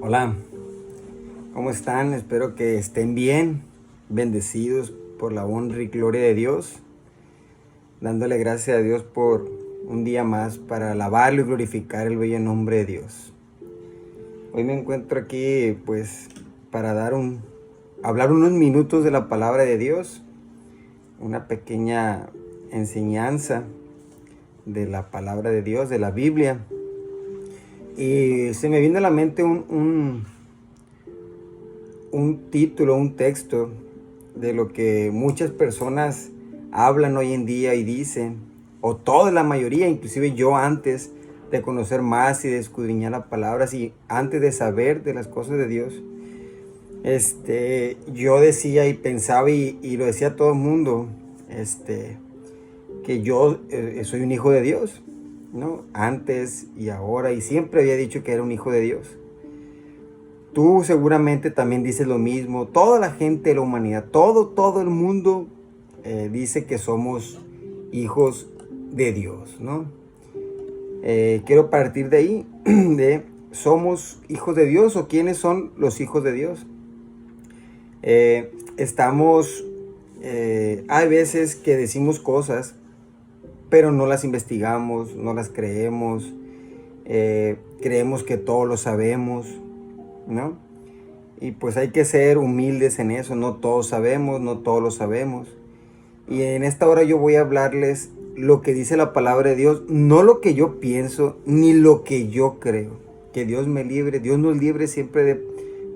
Hola, ¿cómo están? Espero que estén bien, bendecidos por la honra y gloria de Dios, dándole gracias a Dios por un día más para alabarlo y glorificar el bello nombre de Dios. Hoy me encuentro aquí pues para hablar unos minutos de la palabra de Dios, una pequeña enseñanza de la palabra de Dios, de la Biblia. Y se me viene a la mente un título, un texto de lo que muchas personas hablan hoy en día y dicen, o toda la mayoría, inclusive yo antes de conocer más y de escudriñar las palabras y antes de saber de las cosas de Dios, yo decía y pensaba y lo decía a todo el mundo, que yo soy un hijo de Dios, ¿no? Antes y ahora, y siempre había dicho que era un hijo de Dios. Tú seguramente también dices lo mismo. Toda la gente de la humanidad, todo el mundo dice que somos hijos de Dios, ¿no? Quiero partir de ahí, ¿somos hijos de Dios o quiénes son los hijos de Dios? Hay veces que decimos cosas, pero no las investigamos, no las creemos, creemos que todo lo sabemos, ¿no? Y pues hay que ser humildes en eso, no todos sabemos, no todos lo sabemos. Y en esta hora yo voy a hablarles lo que dice la palabra de Dios, no lo que yo pienso, ni lo que yo creo. Que Dios me libre, Dios nos libre siempre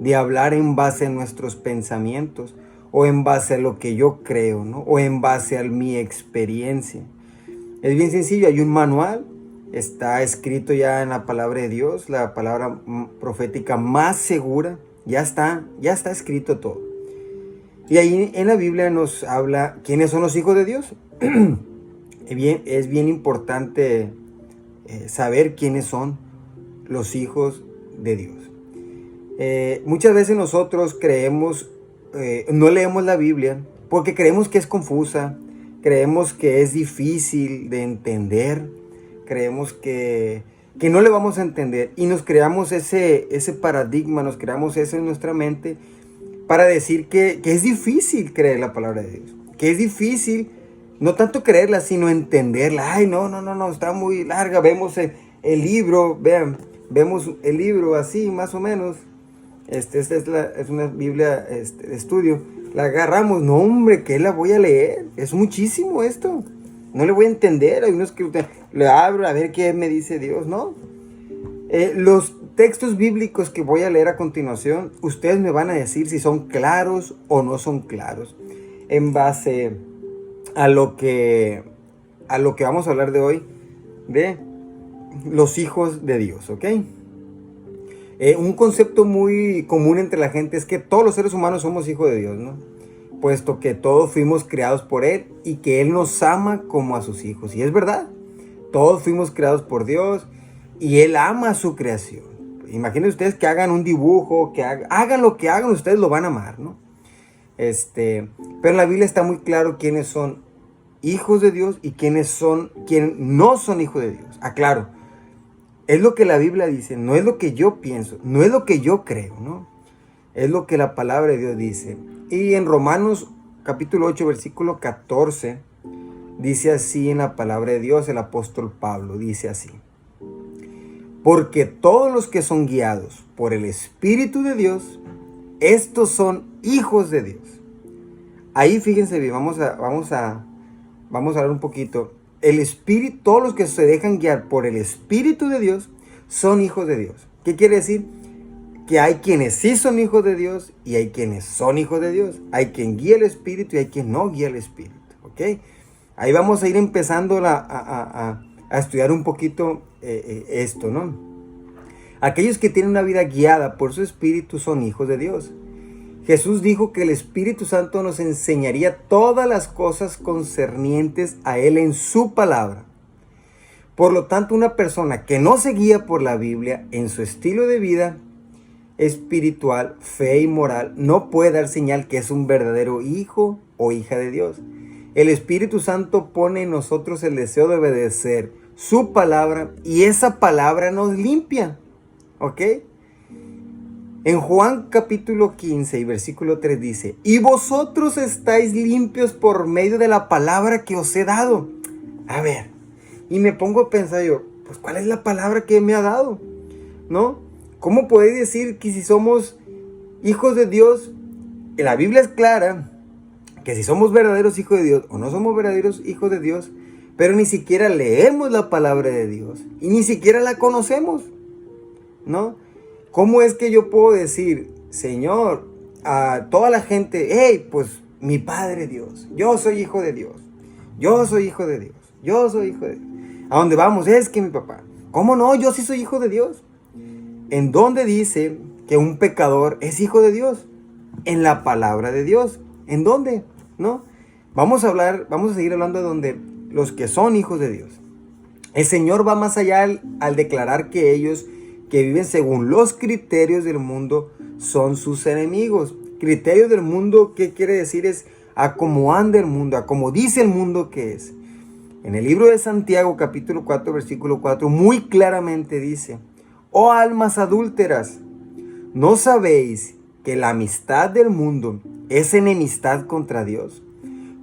de hablar en base a nuestros pensamientos, o en base a lo que yo creo, ¿no? O en base a mi experiencia. Es bien sencillo, hay un manual, está escrito ya en la palabra de Dios, la palabra profética más segura, ya está escrito todo. Y ahí en la Biblia nos habla quiénes son los hijos de Dios. Es bien importante saber quiénes son los hijos de Dios. Muchas veces nosotros no leemos la Biblia porque creemos que es confusa, creemos que es difícil de entender, creemos que no le vamos a entender y nos creamos ese paradigma, nos creamos eso en nuestra mente para decir que es difícil creer la palabra de Dios, que es difícil no tanto creerla sino entenderla. Ay, no, está muy larga. Vemos el libro, vemos el libro así más o menos. Esta es una Biblia de estudio. La agarramos, no hombre, ¿qué la voy a leer? Es muchísimo esto. No le voy a entender. Hay unos que le abro a ver qué me dice Dios, ¿no? Los textos bíblicos que voy a leer a continuación, ustedes me van a decir si son claros o no son claros. En base a lo que vamos a hablar de hoy, de los hijos de Dios, ¿ok? Un concepto muy común entre la gente es que todos los seres humanos somos hijos de Dios, ¿no? Puesto que todos fuimos creados por Él y que Él nos ama como a sus hijos. Y es verdad, todos fuimos creados por Dios y Él ama a su creación. Imaginen ustedes que hagan un dibujo, que hagan lo que hagan, ustedes lo van a amar, ¿no? Pero en la Biblia está muy claro quiénes son hijos de Dios y quiénes no son hijos de Dios. Aclaro. Es lo que la Biblia dice, no es lo que yo pienso, no es lo que yo creo, ¿no? Es lo que la palabra de Dios dice. Y en Romanos capítulo 8, versículo 14, dice así en la palabra de Dios, el apóstol Pablo dice así: porque todos los que son guiados por el Espíritu de Dios, estos son hijos de Dios. Ahí fíjense bien, vamos a hablar un poquito. El Espíritu, todos los que se dejan guiar por el Espíritu de Dios son hijos de Dios. ¿Qué quiere decir? Que hay quienes sí son hijos de Dios y hay quienes son hijos de Dios. Hay quien guía el Espíritu y hay quien no guía el Espíritu. ¿Ok? Ahí vamos a ir empezando a estudiar un poquito esto, ¿no? Aquellos que tienen una vida guiada por su Espíritu son hijos de Dios. Jesús dijo que el Espíritu Santo nos enseñaría todas las cosas concernientes a Él en su palabra. Por lo tanto, una persona que no se guía por la Biblia en su estilo de vida espiritual, fe y moral, no puede dar señal que es un verdadero hijo o hija de Dios. El Espíritu Santo pone en nosotros el deseo de obedecer su palabra y esa palabra nos limpia. ¿Ok? En Juan capítulo 15 y versículo 3 dice: y vosotros estáis limpios por medio de la palabra que os he dado. A ver, y me pongo a pensar yo, pues ¿cuál es la palabra que me ha dado? ¿No? ¿Cómo podéis decir que si somos hijos de Dios? La Biblia es clara que si somos verdaderos hijos de Dios o no somos verdaderos hijos de Dios, pero ni siquiera leemos la palabra de Dios y ni siquiera la conocemos, ¿no? ¿Cómo es que yo puedo decir, Señor, a toda la gente, hey, pues mi Padre Dios, yo soy hijo de Dios, yo soy hijo de Dios, yo soy hijo de Dios? A donde vamos, es que mi papá, ¿cómo no? Yo sí soy hijo de Dios. ¿En dónde dice que un pecador es hijo de Dios? En la palabra de Dios. ¿En dónde? ¿No? Vamos a seguir hablando de donde los que son hijos de Dios. El Señor va más allá al declarar que ellos que viven según los criterios del mundo son sus enemigos. Criterios del mundo, ¿qué quiere decir? Es a cómo anda el mundo, a cómo dice el mundo que es. En el libro de Santiago, capítulo 4, versículo 4, muy claramente dice: oh almas adúlteras, ¿no sabéis que la amistad del mundo es enemistad contra Dios?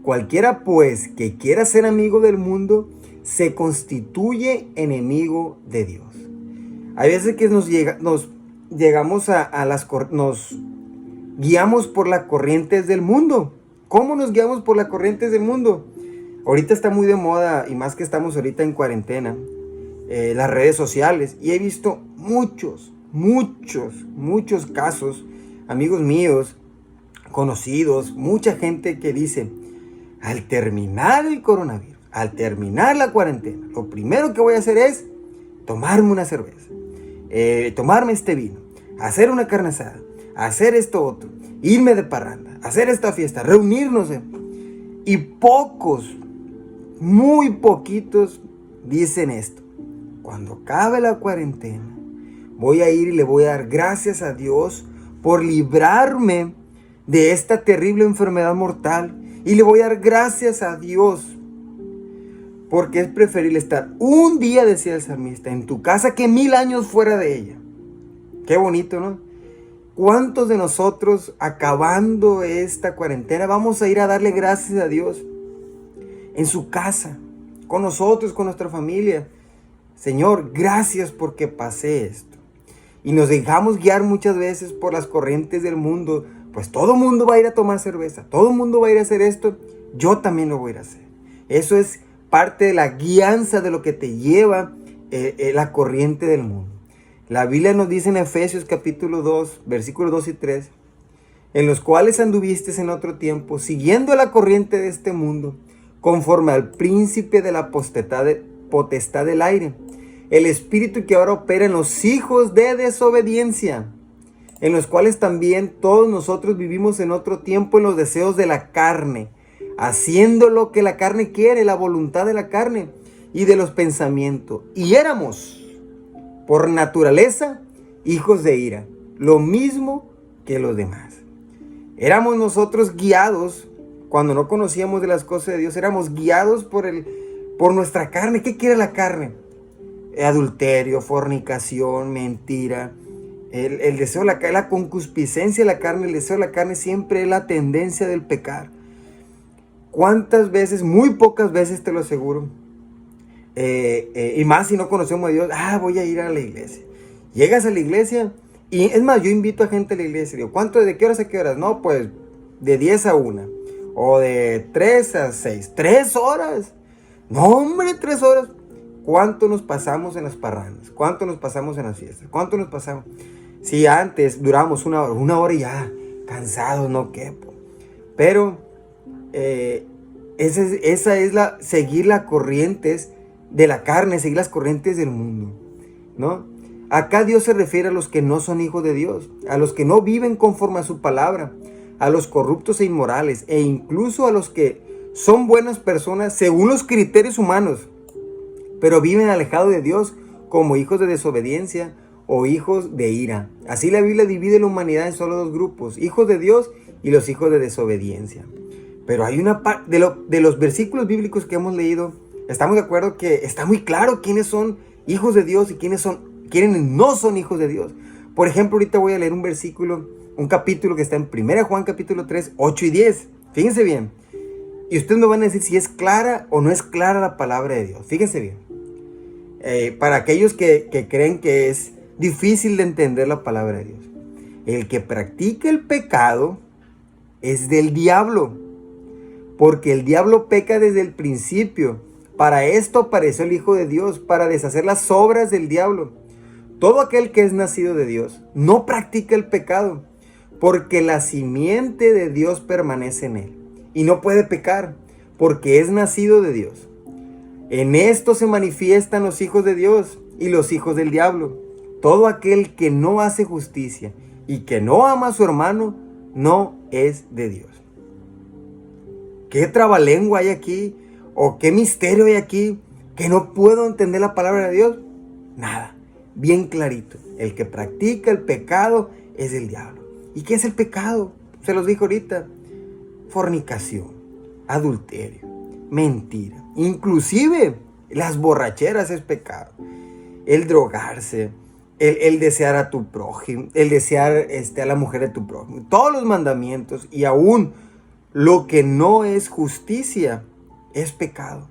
Cualquiera pues que quiera ser amigo del mundo se constituye enemigo de Dios. Hay veces que nos guiamos por las corrientes del mundo. ¿Cómo nos guiamos por las corrientes del mundo? Ahorita está muy de moda, y más que estamos ahorita en cuarentena, las redes sociales. Y he visto muchos casos, amigos míos, conocidos, mucha gente que dice: al terminar el coronavirus, al terminar la cuarentena, lo primero que voy a hacer es tomarme una cerveza, tomarme este vino, hacer una carne asada, hacer esto otro, irme de parranda, hacer esta fiesta, reunirnos. Y pocos, muy poquitos dicen esto: cuando acabe la cuarentena, voy a ir y le voy a dar gracias a Dios por librarme de esta terrible enfermedad mortal. Y le voy a dar gracias a Dios porque es preferible estar un día, decía el salmista, en tu casa que 1000 años fuera de ella. Qué bonito, ¿no? ¿Cuántos de nosotros, acabando esta cuarentena, vamos a ir a darle gracias a Dios en su casa, con nosotros, con nuestra familia? Señor, gracias porque pasé esto. Y nos dejamos guiar muchas veces por las corrientes del mundo. Pues todo el mundo va a ir a tomar cerveza, todo el mundo va a ir a hacer esto, yo también lo voy a ir a hacer. Eso es parte de la guianza de lo que te lleva la corriente del mundo. La Biblia nos dice en Efesios capítulo 2, versículos 2 y 3, en los cuales anduviste en otro tiempo, siguiendo la corriente de este mundo, conforme al príncipe de la potestad del aire, el espíritu que ahora opera en los hijos de desobediencia, en los cuales también todos nosotros vivimos en otro tiempo en los deseos de la carne, haciendo lo que la carne quiere, la voluntad de la carne y de los pensamientos. Y éramos, por naturaleza, hijos de ira, lo mismo que los demás. Éramos nosotros guiados, cuando no conocíamos de las cosas de Dios, éramos guiados por nuestra carne. ¿Qué quiere la carne? Adulterio, fornicación, mentira. El deseo de la concupiscencia de la carne, el deseo de la carne siempre es la tendencia del pecar. ¿Cuántas veces? Muy pocas veces, te lo aseguro. Y más si no conocemos a Dios, voy a ir a la iglesia. Llegas a la iglesia y es más, yo invito a gente a la iglesia. Digo, ¿de qué horas a qué horas? No, pues de 10 a 1. O de 3 a 6. 3 horas. No, hombre, 3 horas. ¿Cuánto nos pasamos en las parrandas? ¿Cuánto nos pasamos en las fiestas? ¿Cuánto nos pasamos? Si antes durábamos 1 hora y ya, cansados, no quepo. Pero esa es seguir las corrientes de la carne, seguir las corrientes del mundo, ¿no? Acá Dios se refiere a los que no son hijos de Dios, a los que no viven conforme a su palabra, a los corruptos e inmorales, e incluso a los que son buenas personas según los criterios humanos, pero viven alejados de Dios como hijos de desobediencia o hijos de ira. Así la Biblia divide la humanidad en solo 2 grupos, hijos de Dios y los hijos de desobediencia. Pero hay una parte de los versículos bíblicos que hemos leído, estamos de acuerdo que está muy claro quiénes son hijos de Dios y quiénes no son hijos de Dios. Por ejemplo, ahorita voy a leer un capítulo que está en 1 Juan capítulo 3, 8 y 10. Fíjense bien. Y ustedes me van a decir si es clara o no es clara la palabra de Dios. Fíjense bien. Para aquellos que creen que es difícil de entender la palabra de Dios. El que practica el pecado es del diablo, porque el diablo peca desde el principio. Para esto apareció el Hijo de Dios, para deshacer las obras del diablo. Todo aquel que es nacido de Dios no practica el pecado, porque la simiente de Dios permanece en él, y no puede pecar, porque es nacido de Dios. En esto se manifiestan los hijos de Dios y los hijos del diablo. Todo aquel que no hace justicia y que no ama a su hermano, no es de Dios. ¿Qué trabalengua hay aquí? ¿O qué misterio hay aquí? ¿Que no puedo entender la palabra de Dios? Nada, bien clarito. El que practica el pecado es el diablo. ¿Y qué es el pecado? Se los dije ahorita. Fornicación, adulterio, mentira. Inclusive las borracheras es pecado. El drogarse, el desear a tu prójimo, el desear a la mujer de tu prójimo. Todos los mandamientos y aún lo que no es justicia es pecado.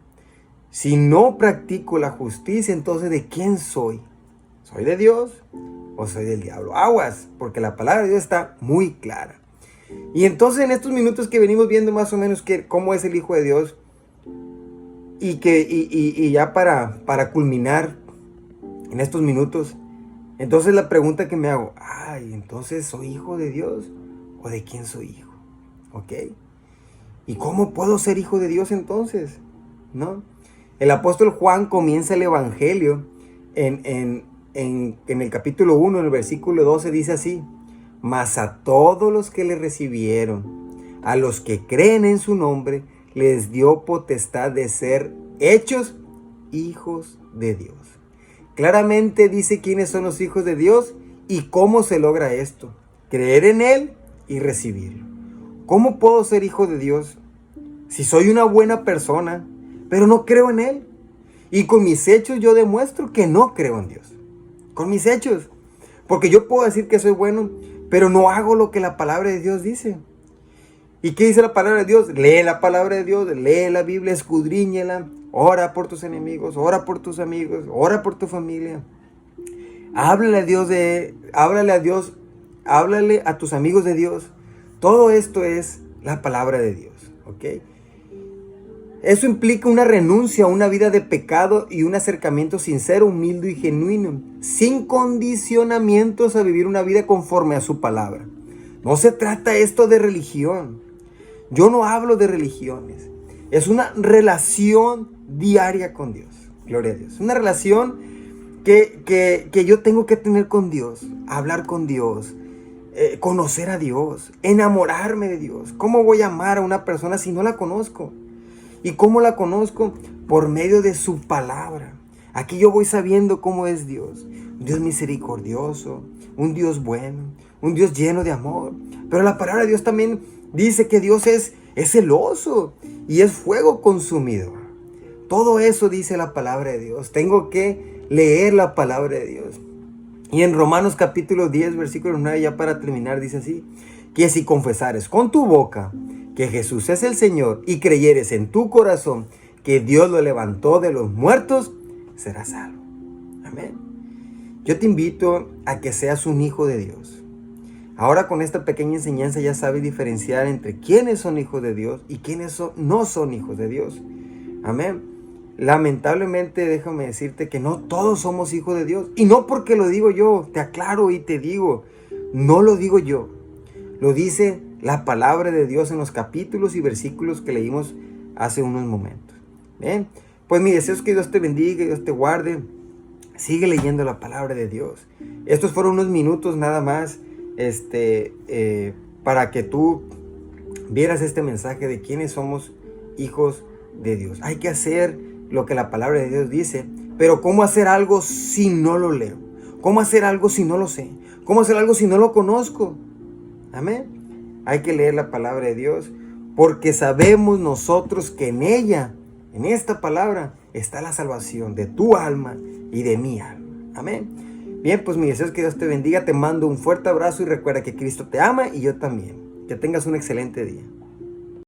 Si no practico la justicia, entonces ¿de quién soy? ¿Soy de Dios o soy del diablo? Aguas, porque la palabra de Dios está muy clara. Y entonces en estos minutos que venimos viendo más o menos cómo es el Hijo de Dios, y ya para culminar en estos minutos, entonces la pregunta que me hago, entonces ¿soy hijo de Dios o de quién soy hijo? ¿Ok? ¿Y cómo puedo ser hijo de Dios entonces? ¿No? El apóstol Juan comienza el evangelio en el capítulo 1, en el versículo 12, dice así: mas a todos los que le recibieron, a los que creen en su nombre, les dio potestad de ser hechos hijos de Dios. Claramente dice quiénes son los hijos de Dios y cómo se logra esto: creer en Él y recibirlo. ¿Cómo puedo ser hijo de Dios si soy una buena persona, pero no creo en Él? Y con mis hechos yo demuestro que no creo en Dios. Con mis hechos. Porque yo puedo decir que soy bueno, pero no hago lo que la palabra de Dios dice. ¿Y qué dice la palabra de Dios? Lee la palabra de Dios, lee la Biblia, escudriñala, ora por tus enemigos, ora por tus amigos, ora por tu familia. Háblale a tus amigos de Dios. Todo esto es la palabra de Dios, ¿ok? Eso implica una renuncia a una vida de pecado y un acercamiento sincero, humilde y genuino, sin condicionamientos a vivir una vida conforme a su palabra. No se trata esto de religión. Yo no hablo de religiones. Es una relación diaria con Dios. Gloria a Dios. Una relación que yo tengo que tener con Dios. Hablar con Dios. Conocer a Dios. Enamorarme de Dios. ¿Cómo voy a amar a una persona si no la conozco? ¿Y cómo la conozco? Por medio de su palabra. Aquí yo voy sabiendo cómo es Dios. Un Dios misericordioso. Un Dios bueno. Un Dios lleno de amor. Pero la palabra de Dios también dice que Dios es celoso y es fuego consumidor. Todo eso dice la palabra de Dios. Tengo que leer la palabra de Dios. Y en Romanos capítulo 10, versículo 9, ya para terminar, dice así: que si confesares con tu boca que Jesús es el Señor y creyeres en tu corazón que Dios lo levantó de los muertos, serás salvo. Amén. Yo te invito a que seas un hijo de Dios. Ahora con esta pequeña enseñanza ya sabes diferenciar entre quiénes son hijos de Dios y quiénes no son hijos de Dios. Amén. Lamentablemente déjame decirte que no todos somos hijos de Dios. Y no porque lo digo yo, te aclaro y te digo, no lo digo yo. Lo dice la palabra de Dios en los capítulos y versículos que leímos hace unos momentos. ¿Bien? Pues mi deseo es que Dios te bendiga, Dios te guarde. Sigue leyendo la palabra de Dios. Estos fueron unos minutos nada más para que tú vieras este mensaje de quiénes somos hijos de Dios. Hay que hacer lo que la palabra de Dios dice, pero ¿cómo hacer algo si no lo leo? ¿Cómo hacer algo si no lo sé? ¿Cómo hacer algo si no lo conozco? Amén. Hay que leer la palabra de Dios porque sabemos nosotros que en ella, en esta palabra, está la salvación de tu alma y de mi alma. Amén. Bien, pues mi deseo es que Dios te bendiga, te mando un fuerte abrazo y recuerda que Cristo te ama y yo también. Que tengas un excelente día.